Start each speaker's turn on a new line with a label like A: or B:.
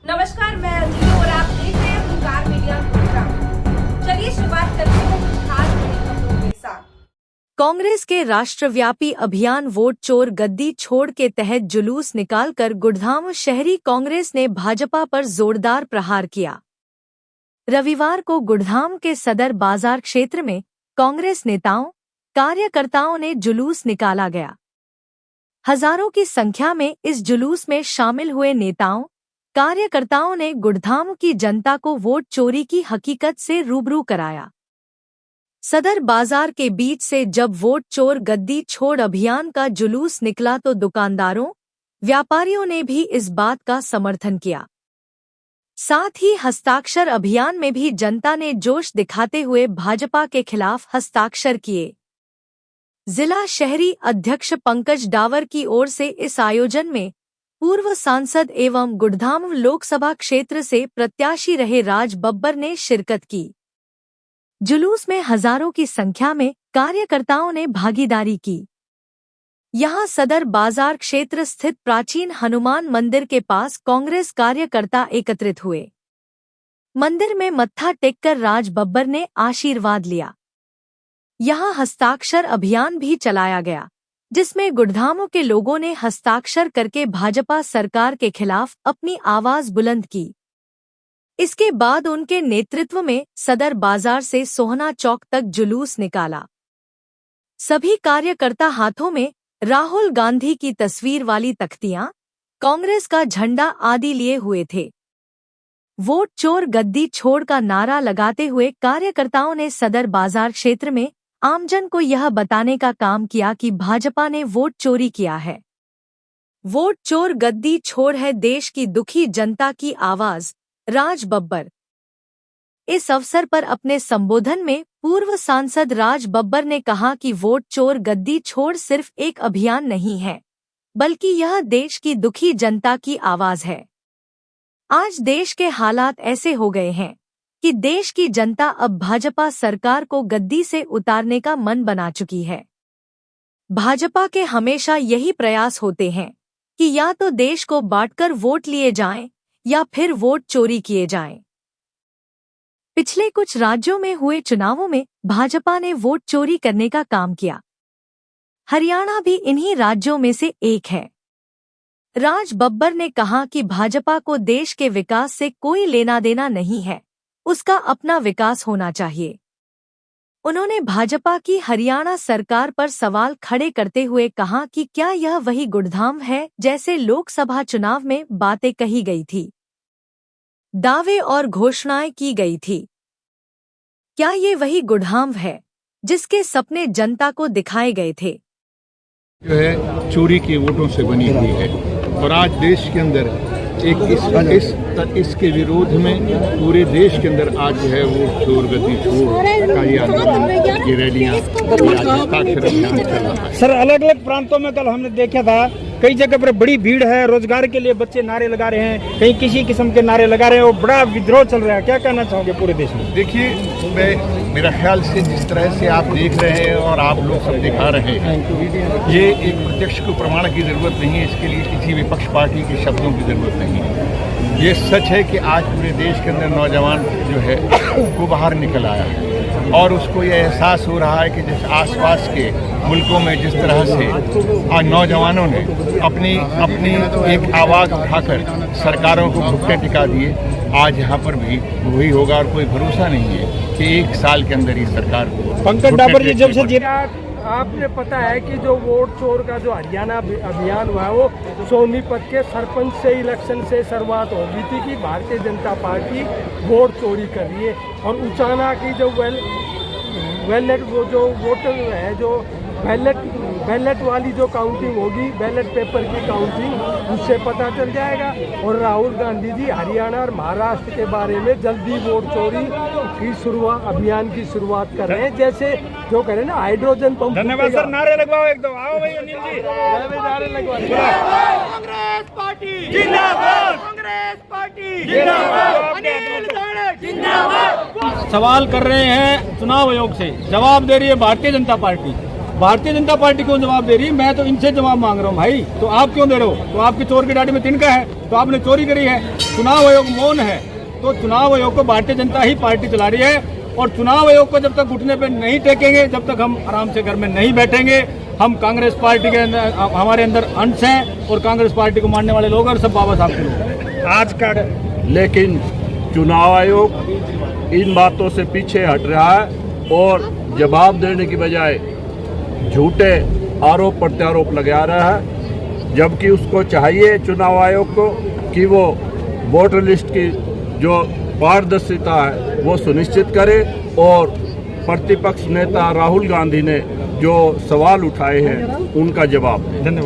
A: नमस्कार, मैं अंजलि और आप देख रहे हैं हुंकार मीडिया प्रोग्राम। चलिए शुरुआत करते हैं कुछ खास बड़ी खबरों के साथ।
B: कांग्रेस के राष्ट्रव्यापी अभियान वोट चोर गद्दी छोड़ के तहत जुलूस निकालकर गुड़धाम शहरी कांग्रेस ने भाजपा पर जोरदार प्रहार किया। रविवार को गुड़धाम के सदर बाजार क्षेत्र में कांग्रेस नेताओं कार्यकर्ताओं ने जुलूस निकाला गया। हजारों की संख्या में इस जुलूस में शामिल हुए नेताओं कार्यकर्ताओं ने गुड़धाम की जनता को वोट चोरी की हकीकत से रूबरू कराया। सदर बाजार के बीच से जब वोट चोर गद्दी छोड़ अभियान का जुलूस निकला तो दुकानदारों व्यापारियों ने भी इस बात का समर्थन किया। साथ ही हस्ताक्षर अभियान में भी जनता ने जोश दिखाते हुए भाजपा के खिलाफ हस्ताक्षर किए। जिला शहरी अध्यक्ष पंकज डावर की ओर से इस आयोजन में पूर्व सांसद एवं गुड़धाम लोकसभा क्षेत्र से प्रत्याशी रहे राज बब्बर ने शिरकत की। जुलूस में हजारों की संख्या में कार्यकर्ताओं ने भागीदारी की। यहां सदर बाजार क्षेत्र स्थित प्राचीन हनुमान मंदिर के पास कांग्रेस कार्यकर्ता एकत्रित हुए। मंदिर में मत्था टेककर राज बब्बर ने आशीर्वाद लिया। यहां हस्ताक्षर अभियान भी चलाया गया, जिसमें गुड़धामों के लोगों ने हस्ताक्षर करके भाजपा सरकार के खिलाफ अपनी आवाज बुलंद की। इसके बाद उनके नेतृत्व में सदर बाजार से सोहना चौक तक जुलूस निकाला। सभी कार्यकर्ता हाथों में राहुल गांधी की तस्वीर वाली तख्तियां, कांग्रेस का झंडा आदि लिए हुए थे। वोट चोर गद्दी छोड़ का नारा लगाते हुए कार्यकर्ताओं ने सदर बाजार क्षेत्र में आमजन को यह बताने का काम किया कि भाजपा ने वोट चोरी किया है। वोट चोर गद्दी छोड़ है देश की दुखी जनता की आवाज, राज बब्बर। इस अवसर पर अपने संबोधन में पूर्व सांसद राज बब्बर ने कहा कि वोट चोर गद्दी छोड़ सिर्फ एक अभियान नहीं है, बल्कि यह देश की दुखी जनता की आवाज है। आज देश के हालात ऐसे हो गए हैं कि देश की जनता अब भाजपा सरकार को गद्दी से उतारने का मन बना चुकी है। भाजपा के हमेशा यही प्रयास होते हैं कि या तो देश को बांटकर वोट लिए जाएं या फिर वोट चोरी किए जाएं। पिछले कुछ राज्यों में हुए चुनावों में भाजपा ने वोट चोरी करने का काम किया। हरियाणा भी इन्हीं राज्यों में से एक है। राज बब्बर ने कहा कि भाजपा को देश के विकास से कोई लेना देना नहीं है, उसका अपना विकास होना चाहिए। उन्होंने भाजपा की हरियाणा सरकार पर सवाल खड़े करते हुए कहा कि क्या यह वही गुड़धाम है जैसे लोकसभा चुनाव में बातें कही गई थी, दावे और घोषणाएं की गई थी। क्या ये वही गुड़धाम है जिसके सपने जनता को दिखाए गए थे?
C: जो है चोरी के वोटों से बनी हुई है और आज देश के अंदर इसके विरोध में पूरे देश के अंदर आज जो है वो चोर गद्दी छोड़ का ये आंदोलन, ये रैलियां, हस्ताक्षर अभियान चल रहा है।
D: सर, अलग अलग प्रांतों में कल हमने देखा था, कई जगह पर बड़ी भीड़ है, रोजगार के लिए बच्चे नारे लगा रहे हैं, कहीं किसी किस्म के नारे लगा रहे हैं और बड़ा विद्रोह चल रहा है। क्या कहना चाहोगे पूरे देश में?
C: देखिए, मेरा ख्याल से जिस तरह से आप देख रहे हैं और आप लोग सब दिखा रहे हैं, ये एक प्रत्यक्ष को प्रमाण की जरूरत नहीं है, इसके लिए किसी विपक्ष पार्टी के शब्दों की जरूरत नहीं है। ये सच है कि आज पूरे देश के अंदर नौजवान जो है वो बाहर निकल आया है और उसको ये एहसास हो रहा है कि जिस आसपास के मुल्कों में जिस तरह से आज नौजवानों ने अपनी एक आवाज़ उठाकर सरकारों को घुटने टिका दिए, आज यहाँ पर भी वही होगा और कोई भरोसा नहीं है कि एक साल के अंदर ही सरकार को।
D: पंकज डाबर जी, जब से आपने पता है कि जो वोट चोर का जो हरियाणा अभियान हुआ है वो सोनीपत के सरपंच से इलेक्शन से शुरुआत हो गई थी कि भारतीय जनता पार्टी वोट चोरी कर रही है और उचाना की जो बैलेट वो जो वोटर है जो बैलेट वाली जो काउंटिंग होगी, बैलेट पेपर की काउंटिंग, उससे पता चल जाएगा। और राहुल गांधी जी हरियाणा और महाराष्ट्र के बारे में जल्दी वोट चोरी की अभियान की शुरुआत कर रहे हैं, जैसे जो करें ना हाइड्रोजन पंप। धन्यवाद सर, नारे लगवाओ एकदम। आओ भाई अनिल जी, नारे लगवाओ।
E: कांग्रेस पार्टी जिंदाबाद, कांग्रेस पार्टी जिंदाबाद, अनिल जिंदाबाद।
D: सवाल कर रहे हैं चुनाव आयोग से, जवाब दे रही है भारतीय जनता पार्टी।
F: भारतीय जनता पार्टी क्यों जवाब दे रही है? मैं तो इनसे जवाब मांग रहा हूँ भाई। तो आप क्यों दे रहे हो? तो आपकी चोर की दाढ़ी में तिनका है, तो आपने चोरी करी है। चुनाव आयोग मौन है, तो चुनाव आयोग को भारतीय जनता ही पार्टी चला रही है। और चुनाव आयोग को जब तक घुटने पे नहीं टेकेंगे, जब तक हम आराम से घर में नहीं बैठेंगे। हम कांग्रेस पार्टी के अंदर, हमारे अंदर अंश हैं और कांग्रेस पार्टी को मानने वाले लोग और सब बाबा साहब के लोग आज का।
G: लेकिन चुनाव आयोग इन बातों से पीछे हट रहा है और जवाब देने की बजाय झूठे आरोप प्रत्यारोप लगा रहा है, जबकि उसको चाहिए चुनाव आयोग को कि वो वोटर लिस्ट की जो पारदर्शिता है वो सुनिश्चित करे और प्रतिपक्ष नेता राहुल गांधी ने जो सवाल उठाए हैं उनका जवाब दें।
F: धन्यवाद।